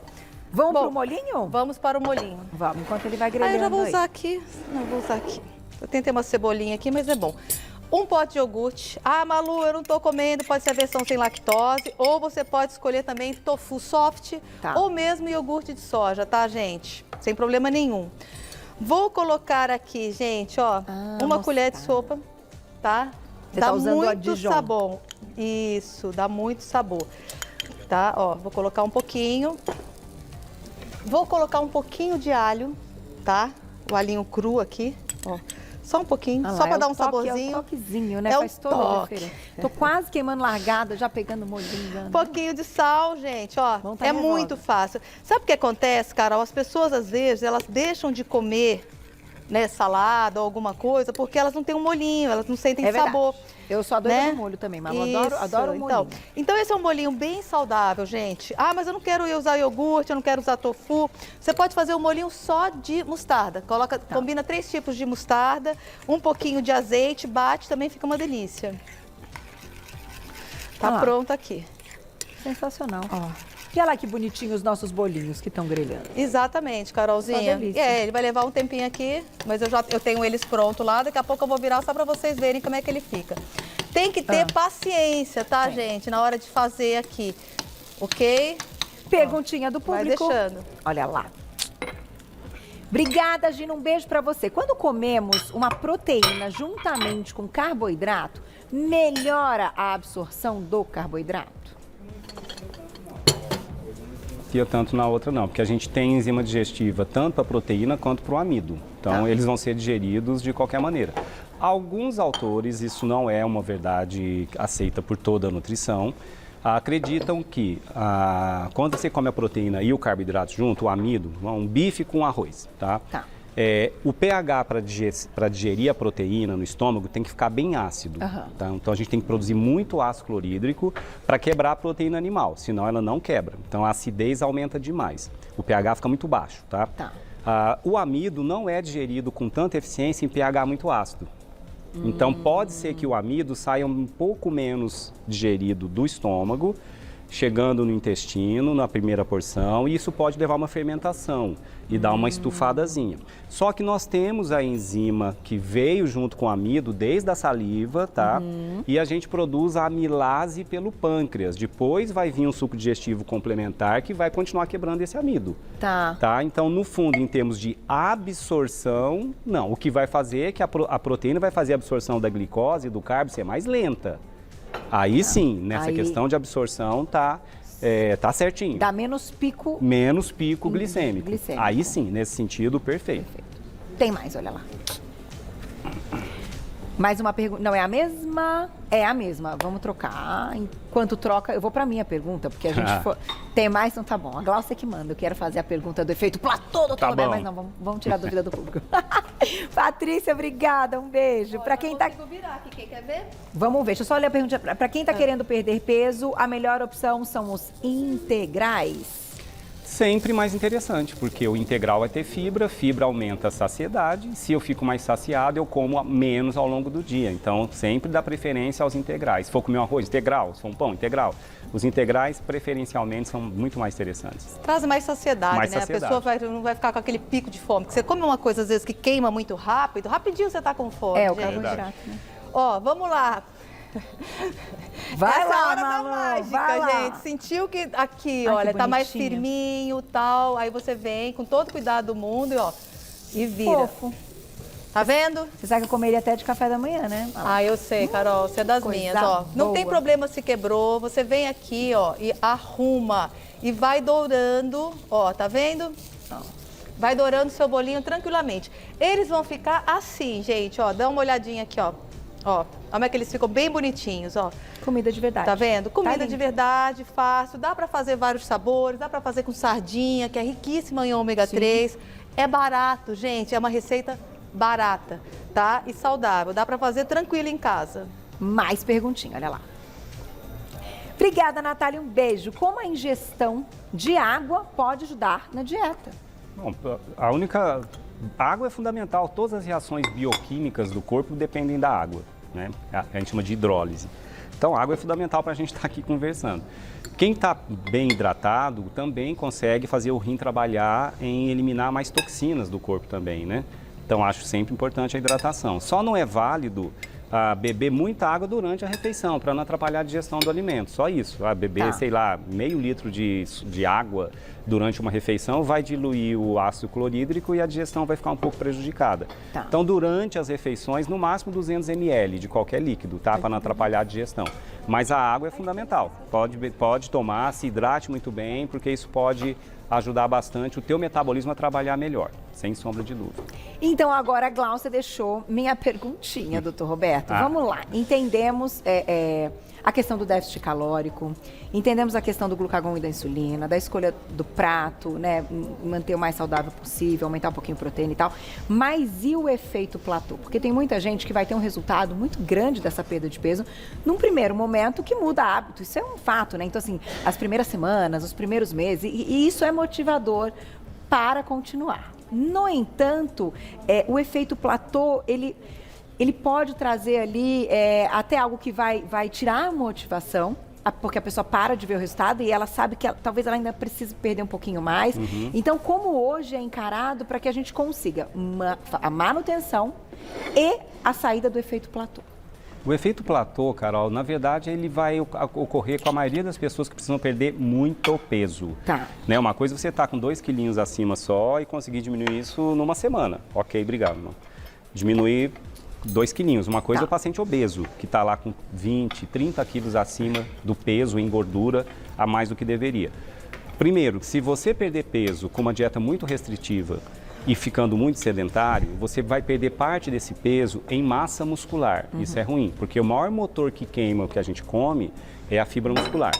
Vamos Bom, pro molhinho? Vamos para o molhinho. Vamos, enquanto ele vai Ah, grelhando eu já vou aí. usar aqui. Não, eu vou usar aqui. Eu tentei uma cebolinha aqui, mas é bom. Um pote de iogurte. Ah, Malu, eu não tô comendo, pode ser a versão sem lactose. Ou você pode escolher também tofu soft, Tá. ou mesmo iogurte de soja, tá, gente? Sem problema nenhum. Vou colocar aqui, gente, ó, uma colher de sopa, tá? Você Dá tá usando a muito Dijon. sabor. Isso, dá muito sabor. Tá? Ó, vou colocar um pouquinho. Vou colocar um pouquinho de alho, tá? O alhinho cru aqui, ó. Só um pouquinho, Ah lá, só para é dar o um toque, saborzinho. É um toquezinho, né? É um Faz toda a toque. diferença. Tô quase queimando largada, já pegando molhinho. já, né? Um pouquinho de sal, gente, ó. Bom, tá é nervosa. muito fácil. Sabe o que acontece, Carol? As pessoas, às vezes, elas deixam de comer, né, salada ou alguma coisa, porque elas não têm um molhinho, elas não sentem É verdade. sabor. Eu sou a doida né? do molho também, mas eu Isso, adoro o molhinho. Então, esse é um bolinho bem saudável, gente. Ah, mas eu não quero usar iogurte, eu não quero usar tofu. Você pode fazer um molhinho só de mostarda. Combina 3 tipos de mostarda, um pouquinho de azeite, bate, também fica uma delícia. Tá Ah. pronto aqui. Sensacional. Ó. E olha lá que bonitinho os nossos bolinhos que estão grelhando. Exatamente, Carolzinha. Só delícia. Ele vai levar um tempinho aqui, mas eu tenho eles prontos lá. Daqui a pouco eu vou virar só para vocês verem como é que ele fica. Tem que ter paciência, tá, gente? Na hora de fazer aqui, ok? Perguntinha do Vai público. deixando. Olha lá. Obrigada, Gina. Um beijo pra você. Quando comemos uma proteína juntamente com carboidrato, melhora a absorção do carboidrato? Tanto na outra não, porque a gente tem enzima digestiva tanto para a proteína quanto para o amido. Então, Tá. eles vão ser digeridos de qualquer maneira. Alguns autores, isso não é uma verdade aceita por toda a nutrição, acreditam que quando você come a proteína e o carboidrato junto, o amido, um bife com arroz, tá? Tá. O pH para digerir a proteína no estômago tem que ficar bem ácido. Aham. Tá? Então a gente tem que produzir muito ácido clorídrico para quebrar a proteína animal, senão ela não quebra. Então a acidez aumenta demais. O pH fica muito baixo, tá? Tá. O amido não é digerido com tanta eficiência em pH muito ácido. Então pode ser que o amido saia um pouco menos digerido do estômago, chegando no intestino, na primeira porção, e isso pode levar a uma fermentação e dar uma estufadazinha. Só que nós temos a enzima que veio junto com o amido desde a saliva, tá? E a gente produz a amilase pelo pâncreas. Depois vai vir um suco digestivo complementar que vai continuar quebrando esse amido. Tá. Tá? Então, no fundo, em termos de absorção, não. O que vai fazer é que a proteína vai fazer a absorção da glicose e do carbo ser mais lenta. Aí sim, nessa Aí- questão de absorção, tá certinho. Dá menos pico. Menos pico glicêmico. glicêmico. Aí sim, nesse sentido, perfeito. Tem mais, olha lá. Mais uma pergunta. Não é a mesma? É a mesma. Vamos trocar. Enquanto troca, eu vou pra minha pergunta, porque a gente for... Tem mais, então tá bom. A Glaucia que manda. Eu quero fazer a pergunta do efeito platô, doutor, Tá né? bom. Mas não, vamos tirar a dúvida do público. Patrícia, obrigada. Um beijo. Pra quem tá... virar aqui, quem quer ver? Vamos ver. Deixa eu só ler a pergunta. Pra quem tá querendo perder peso, a melhor opção são os integrais. Sempre mais interessante, porque o integral vai ter fibra, fibra aumenta a saciedade, se eu fico mais saciado, eu como menos ao longo do dia. Então, sempre dá preferência aos integrais. Se for comer um arroz, integral. Se for um pão, integral. Os integrais, preferencialmente, são muito mais interessantes. Trazem mais saciedade, Mais né? saciedade. A pessoa não vai ficar com aquele pico de fome. Porque você come uma coisa, às vezes, que queima muito rápido, rapidinho você tá com fome, É, o gente. carboidrato, né? Ó, vamos lá. Vai Essa lá, hora Malu, da mágica, vai lá. gente. Sentiu que aqui, Ai, olha, que tá mais bonitinho. firminho, tal. Aí você vem com todo cuidado do mundo e, ó, e vira. Fofo. Tá vendo? Você sabe que eu comeria até de café da manhã, né? Olha lá. Ah, eu sei, Carol, você é das Coisa minhas, ó. Não tem boa. problema se quebrou, você vem aqui, ó, e arruma. E vai dourando, ó, tá vendo? Ó. Vai dourando seu bolinho tranquilamente. Eles vão ficar assim, gente, ó, dá uma olhadinha aqui, ó. Ó, como é que eles ficam bem bonitinhos, ó. Comida de verdade. Tá vendo? Comida lindo. de verdade, fácil, dá pra fazer vários sabores, dá pra fazer com sardinha, que é riquíssima em ômega 3. É barato, gente, é uma receita barata, tá? E saudável, dá pra fazer tranquilo em casa. Mais perguntinha, olha lá. Obrigada, Natália, um beijo. Como a ingestão de água pode ajudar na dieta? Bom, água é fundamental. Todas as reações bioquímicas do corpo dependem da água, né? A gente chama de hidrólise. Então, a água é fundamental para a gente estar aqui conversando. Quem está bem hidratado também consegue fazer o rim trabalhar em eliminar mais toxinas do corpo também, né? Então, acho sempre importante a hidratação. Só não é válido beber muita água durante a refeição, para não atrapalhar a digestão do alimento. Só isso. Beber, sei lá, meio litro de água durante uma refeição vai diluir o ácido clorídrico e a digestão vai ficar um pouco prejudicada. Tá. Então, durante as refeições, no máximo 200 ml de qualquer líquido, tá? Para não atrapalhar a digestão. Mas a água é fundamental. Pode tomar, se hidrate muito bem, porque isso pode ajudar bastante o teu metabolismo a trabalhar melhor, sem sombra de dúvida. Então, agora a Glaucia deixou minha perguntinha, doutor Roberto. Vamos lá. Entendemos a questão do déficit calórico, entendemos a questão do glucagon e da insulina, da escolha do prato, né? Manter o mais saudável possível, aumentar um pouquinho a proteína e tal. Mas e o efeito platô? Porque tem muita gente que vai ter um resultado muito grande dessa perda de peso num primeiro momento que muda hábito. Isso é um fato, né? Então, assim, as primeiras semanas, os primeiros meses, e isso é motivador para continuar. No entanto, o efeito platô, ele pode trazer ali até algo que vai tirar a motivação, porque a pessoa para de ver o resultado e ela sabe que talvez ela ainda precise perder um pouquinho mais. Então, como hoje é encarado para que a gente consiga a manutenção e a saída do efeito platô? O efeito platô, Carol, na verdade, ele vai ocorrer com a maioria das pessoas que precisam perder muito peso. Tá. Né? Uma coisa é você estar com 2 quilinhos acima só e conseguir diminuir isso numa semana. Ok, obrigado, irmão. Diminuir 2 quilinhos. Uma coisa é o paciente obeso, que está lá com 20, 30 quilos acima do peso em gordura a mais do que deveria. Primeiro, se você perder peso com uma dieta muito restritiva e ficando muito sedentário, você vai perder parte desse peso em massa muscular. Isso é ruim, porque o maior motor que queima o que a gente come é a fibra muscular.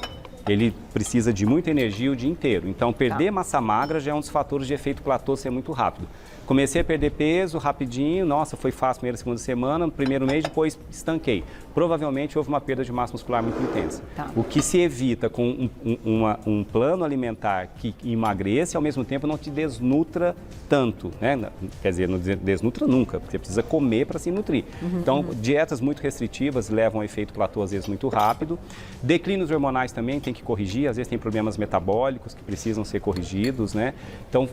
Ele precisa de muita energia o dia inteiro. Então, perder massa magra já é um dos fatores de efeito platô ser muito rápido. Comecei a perder peso rapidinho, nossa, foi fácil primeira, segunda semana, no primeiro mês, depois estanquei. Provavelmente houve uma perda de massa muscular muito intensa. Tá. O que se evita com um plano alimentar que emagreça e ao mesmo tempo não te desnutra tanto, né? Quer dizer, não desnutra nunca, porque você precisa comer para se nutrir. Então, dietas muito restritivas levam a efeito platô às vezes muito rápido. Declínios hormonais também tem que corrigir, às vezes tem problemas metabólicos que precisam ser corrigidos, né? Então,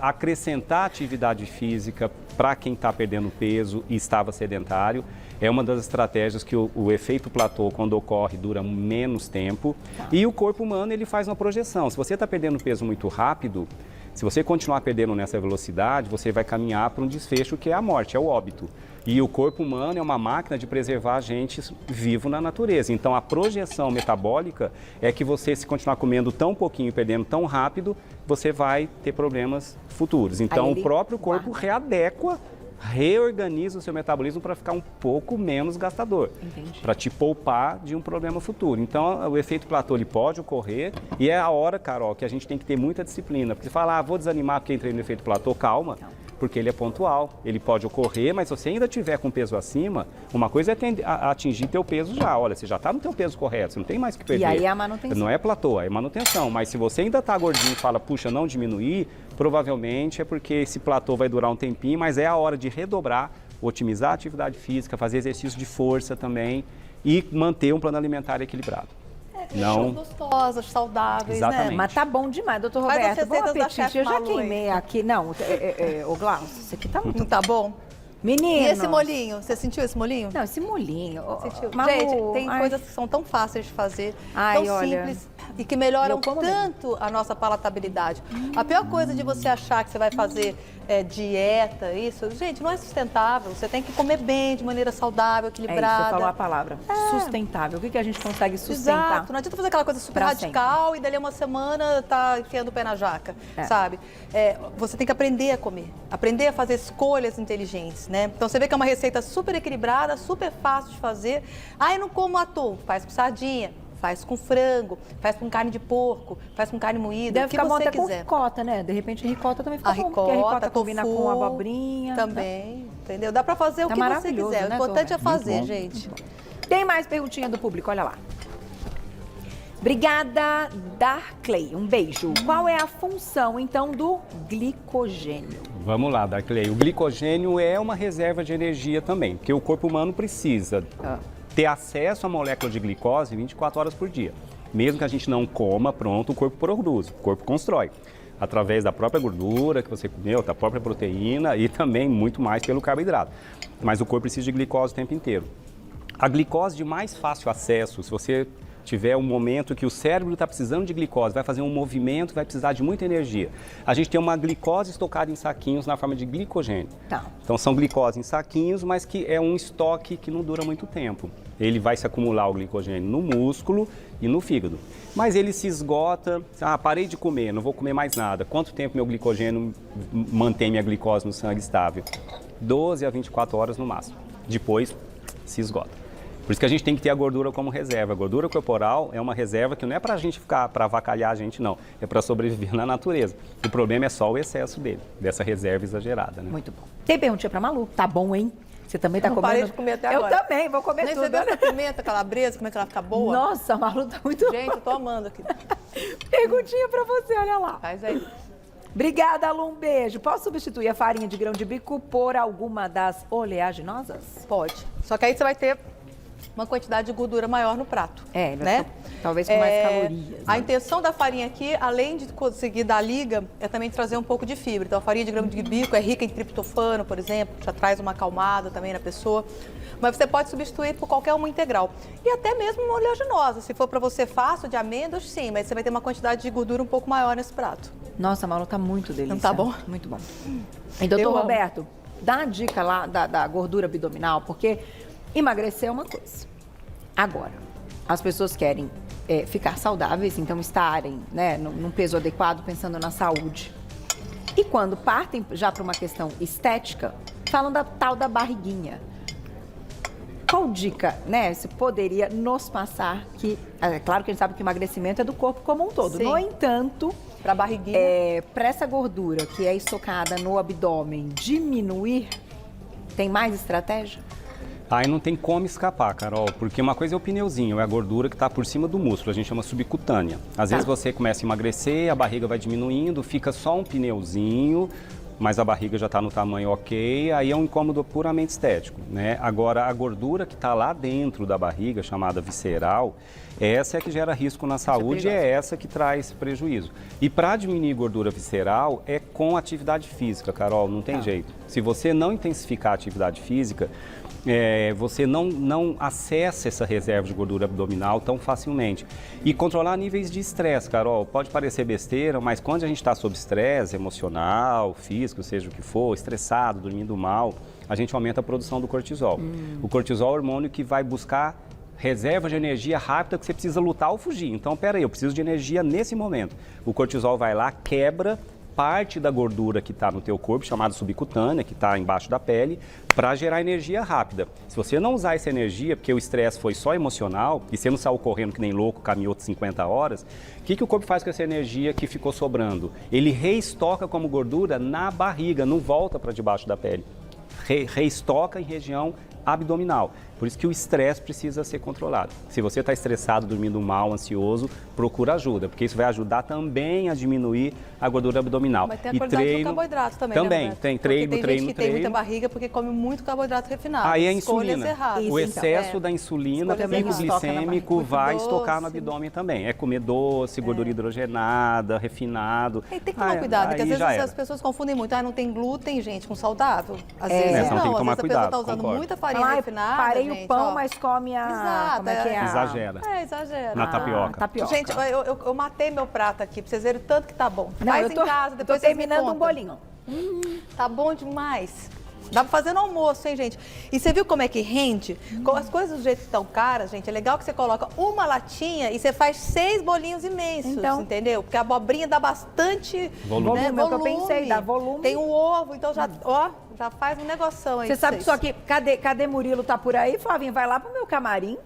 acrescentar atividade física para quem está perdendo peso e estava sedentário é uma das estratégias que o efeito platô, quando ocorre, dura menos tempo. E o corpo humano, ele faz uma projeção. Se você está perdendo peso muito rápido, se você continuar perdendo nessa velocidade, você vai caminhar para um desfecho que é a morte, é o óbito. E o corpo humano é uma máquina de preservar a gente vivo na natureza. Então, a projeção metabólica é que você, se continuar comendo tão pouquinho e perdendo tão rápido, você vai ter problemas futuros. Então, o próprio corpo reorganiza o seu metabolismo para ficar um pouco menos gastador, para te poupar de um problema futuro. Então, o efeito platô ele pode ocorrer e é a hora, Carol, que a gente tem que ter muita disciplina. Porque você fala, vou desanimar porque entrei no efeito platô, calma. porque ele é pontual, ele pode ocorrer, mas se você ainda tiver com peso acima, uma coisa é atingir teu peso já. Olha, você já está no teu peso correto, você não tem mais o que perder. E aí é a manutenção. Não é platô, é manutenção. Mas se você ainda está gordinho e fala, puxa, não diminuir, provavelmente é porque esse platô vai durar um tempinho, mas é a hora de redobrar, otimizar a atividade física, fazer exercício de força também e manter um plano alimentar equilibrado. Não gostosas, saudáveis, exatamente, né? Mas tá bom demais, doutor Faz as Roberto. Bom receitas da apetite. chefe Eu já Malu aí. queimei aqui. Não, ô Glaucio, isso aqui tá muito... Não tá bom? Menino. E esse molinho? Você sentiu esse molinho? Não, esse molinho. Sentiu? Malu, Gente, tem ai. coisas que são tão fáceis de fazer, Ai, tão olha, simples e que melhoram eu como tanto a nossa palatabilidade. A pior coisa de você achar que você vai fazer dieta, isso, gente, não é sustentável. Você tem que comer bem, de maneira saudável, É isso, equilibrada. você falou a palavra. Sustentável. O que a gente consegue sustentar? Exato, não adianta fazer aquela coisa super Pra radical e dali a uma semana tá enfiando o pé na jaca, sabe? Você tem que aprender a comer, aprender a fazer escolhas inteligentes, né? Então você vê que é uma receita super equilibrada, super fácil de fazer. Ah, eu não como atum, faz com sardinha, faz com frango, faz com carne de porco, faz com carne moída, Deve o que ficar bom você até com quiser. ricota, né? De repente ricota também fica A bom, porque a ricota ricota, combina tofu, com abobrinha. também, entendeu? Dá pra fazer Tá o que você maravilhoso, quiser. né, O importante é Tom? fazer, Muito bom. gente. Tem mais perguntinha do público, olha lá. Obrigada, Darclay. Um beijo. Qual é a função, então, do glicogênio? Vamos lá, Darclay. O glicogênio é uma reserva de energia também, porque o corpo humano precisa ter acesso à molécula de glicose 24 horas por dia. Mesmo que a gente não coma, pronto, o corpo produz, o corpo constrói. Através da própria gordura que você comeu, da própria proteína e também muito mais pelo carboidrato. Mas o corpo precisa de glicose o tempo inteiro. A glicose de mais fácil acesso, se você tiver um momento que o cérebro está precisando de glicose, vai fazer um movimento, vai precisar de muita energia. A gente tem uma glicose estocada em saquinhos na forma de glicogênio. Tá. Então são glicose em saquinhos, mas que é um estoque que não dura muito tempo. Ele vai se acumular o glicogênio no músculo e no fígado. Mas ele se esgota, parei de comer, não vou comer mais nada. Quanto tempo meu glicogênio mantém minha glicose no sangue estável? 12 a 24 horas no máximo. Depois se esgota. Por isso que a gente tem que ter a gordura como reserva. A gordura corporal é uma reserva que não é para a gente ficar, para avacalhar a gente, não. É para sobreviver na natureza. O problema é só o excesso dele, dessa reserva exagerada, né? Muito bom. Tem perguntinha pra Malu? Tá bom, hein? Você também tá Eu não comendo? parei de comer até agora. Eu também, vou comer Nem tudo. você viu essa pimenta calabresa, como é que ela fica boa? Nossa, a Malu tá muito Gente, eu tô amando aqui. Perguntinha pra você, olha lá. Faz aí. Obrigada, Lu, um beijo. Posso substituir a farinha de grão de bico por alguma das oleaginosas? Pode. Só que aí você vai ter uma quantidade de gordura maior no prato. Vai né? talvez com mais calorias. A né? intenção da farinha aqui, além de conseguir dar liga, é também trazer um pouco de fibra. Então a farinha de grão de bico é rica em triptofano, por exemplo, já traz uma acalmada também na pessoa. Mas você pode substituir por qualquer uma integral. E até mesmo uma oleaginosa. Se for para você fácil, de amêndoas, sim, mas você vai ter uma quantidade de gordura um pouco maior nesse prato. Nossa, Malu, tá muito delícia. Não tá bom? Muito bom. E doutor Eu amo. Roberto, dá a dica lá da gordura abdominal, porque emagrecer é uma coisa. Agora, as pessoas querem ficar saudáveis, então estarem, né, num peso adequado, pensando na saúde. E quando partem já para uma questão estética, falam da tal da barriguinha. Qual dica, né, você poderia nos passar que... É claro que a gente sabe que emagrecimento é do corpo como um todo. Sim. No entanto, Para barriguinha. para essa gordura que é estocada no abdômen diminuir, tem mais estratégia? Aí não tem como escapar, Carol, porque uma coisa é o pneuzinho, é a gordura que está por cima do músculo, a gente chama subcutânea. Às vezes você começa a emagrecer, a barriga vai diminuindo, fica só um pneuzinho, mas a barriga já está no tamanho ok, aí é um incômodo puramente estético, né? Agora, a gordura que está lá dentro da barriga, chamada visceral, essa é que gera risco na saúde e é essa que traz prejuízo. E para diminuir gordura visceral é com atividade física, Carol, não tem jeito. Se você não intensificar a atividade física, você não acessa essa reserva de gordura abdominal tão facilmente. E controlar níveis de estresse, Carol, pode parecer besteira, mas quando a gente está sob estresse emocional, físico, seja o que for, estressado, dormindo mal, a gente aumenta a produção do cortisol. O cortisol é o hormônio que vai buscar reserva de energia rápida que você precisa lutar ou fugir. Então, peraí, eu preciso de energia nesse momento. O cortisol vai lá, quebra parte da gordura que está no teu corpo, chamada subcutânea, que está embaixo da pele, para gerar energia rápida. Se você não usar essa energia, porque o estresse foi só emocional, e você não saiu correndo que nem louco, caminhou 50 horas, o que o corpo faz com essa energia que ficou sobrando? Ele reestoca como gordura na barriga, não volta para debaixo da pele. Reestoca em região abdominal. Por isso que o estresse precisa ser controlado. Se você está estressado, dormindo mal, ansioso, procura ajuda, porque isso vai ajudar também a diminuir a gordura abdominal. Mas tem a qualidade do carboidrato também, também, né? tem Porque treino, tem gente que tem muita barriga porque come muito carboidrato refinado. Aí a Escolhas insulina. erradas. O excesso da insulina, Escolhas pico erradas. glicêmico, Muito vai doce. estocar no abdômen também. É comer doce, gordura hidrogenada, refinado. E tem que tomar cuidado, porque às aí já vezes era. as pessoas confundem muito. Ah, não tem glúten, gente, com saudável. Às É. vezes Então tem que não, tomar às vezes a pessoa cuidado, está usando concordo. muita farinha Ai, refinada, parei gente, o pão, ó. mas come a... Exato, como é que é? Exagera. Exagera. Na tapioca. Tapioca. Gente, eu matei meu prato aqui, pra vocês verem o tanto que tá bom. Não, Faz eu tô, em casa, depois tô vocês me terminando um contam. bolinho. Tá bom demais. Dá pra fazer no almoço, hein, gente? E você viu como é que rende? Com as coisas do jeito que estão caras, gente, é legal que você coloca uma latinha e você faz 6 bolinhos imensos, Então. entendeu? Porque a abobrinha dá bastante Volume. né, Volume, é o que eu pensei, dá volume. Tem um ovo, então já, ó, já faz um negoção aí. Você pra sabe que vocês. só que, cadê Murilo tá por aí? Flavinha, vai lá pro meu camarim,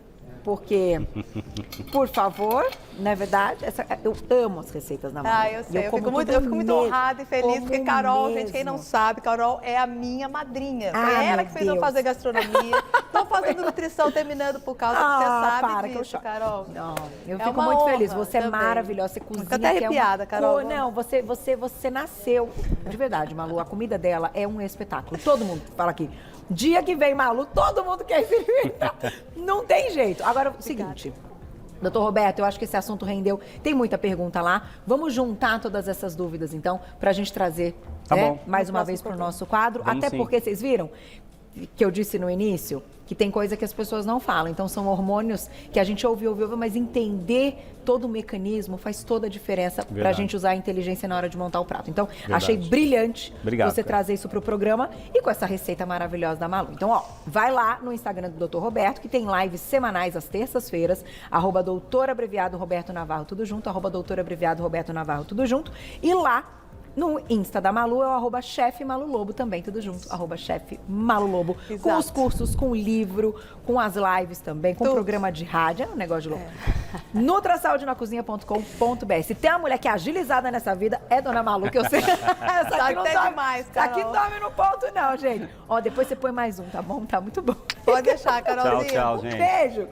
porque, por favor, não é verdade? Eu amo as receitas da Malu. Ah, eu sei. Eu como fico muito tudo muito honrada e feliz, como porque Carol, gente, quem não mesmo. sabe, Carol é a minha madrinha. Foi Ah, ela meu que fez eu Deus. fazer gastronomia. Tô fazendo nutrição, terminando por causa que você sabe para que eu disso, choro. Carol. Não, eu É fico uma muito honra feliz. Você é também. maravilhosa, você cozinha. Fico até que é uma arrepiada, Carol. Não, você nasceu. De verdade, Malu, a comida dela é um espetáculo. Todo mundo fala aqui. Dia que vem, Malu, todo mundo quer experimentar. Não tem jeito. Agora, o seguinte. Doutor Roberto, eu acho que esse assunto rendeu. Tem muita pergunta lá. Vamos juntar todas essas dúvidas, então, para a gente trazer Tá bom. mais No uma próximo vez para o programa. nosso quadro. Vamos Até sim. porque vocês viram que eu disse no início que tem coisa que as pessoas não falam. Então, são hormônios que a gente ouve, mas entender todo o mecanismo faz toda a diferença para a Verdade. gente usar a inteligência na hora de montar o prato. Então, Verdade. achei brilhante Obrigado, você cara. trazer isso para o programa e com essa receita maravilhosa da Malu. Então, ó, vai lá no Instagram do Dr. Roberto, que tem lives semanais às terças-feiras, @doutor abreviado Roberto Navarro, tudo junto, @doutor abreviado Roberto Navarro, tudo junto. E lá no Insta da Malu é o @chefe Malu Lobo também, tudo junto, @chefe Malu Lobo. Com Exato. os cursos, com o livro, com as lives também, com o Tudo. programa de rádio, é um negócio de louco. Nutrasaudenacozinha.com.br. Se tem uma mulher que é agilizada nessa vida, é Dona Malu, que eu sei. Essa Tá aqui não até dorme, demais, essa aqui não Carol. dorme no ponto não, gente. Ó, depois você põe mais um, tá bom? Tá muito bom. Pode deixar, Carolzinha. Tchau, tchau, Um gente. beijo.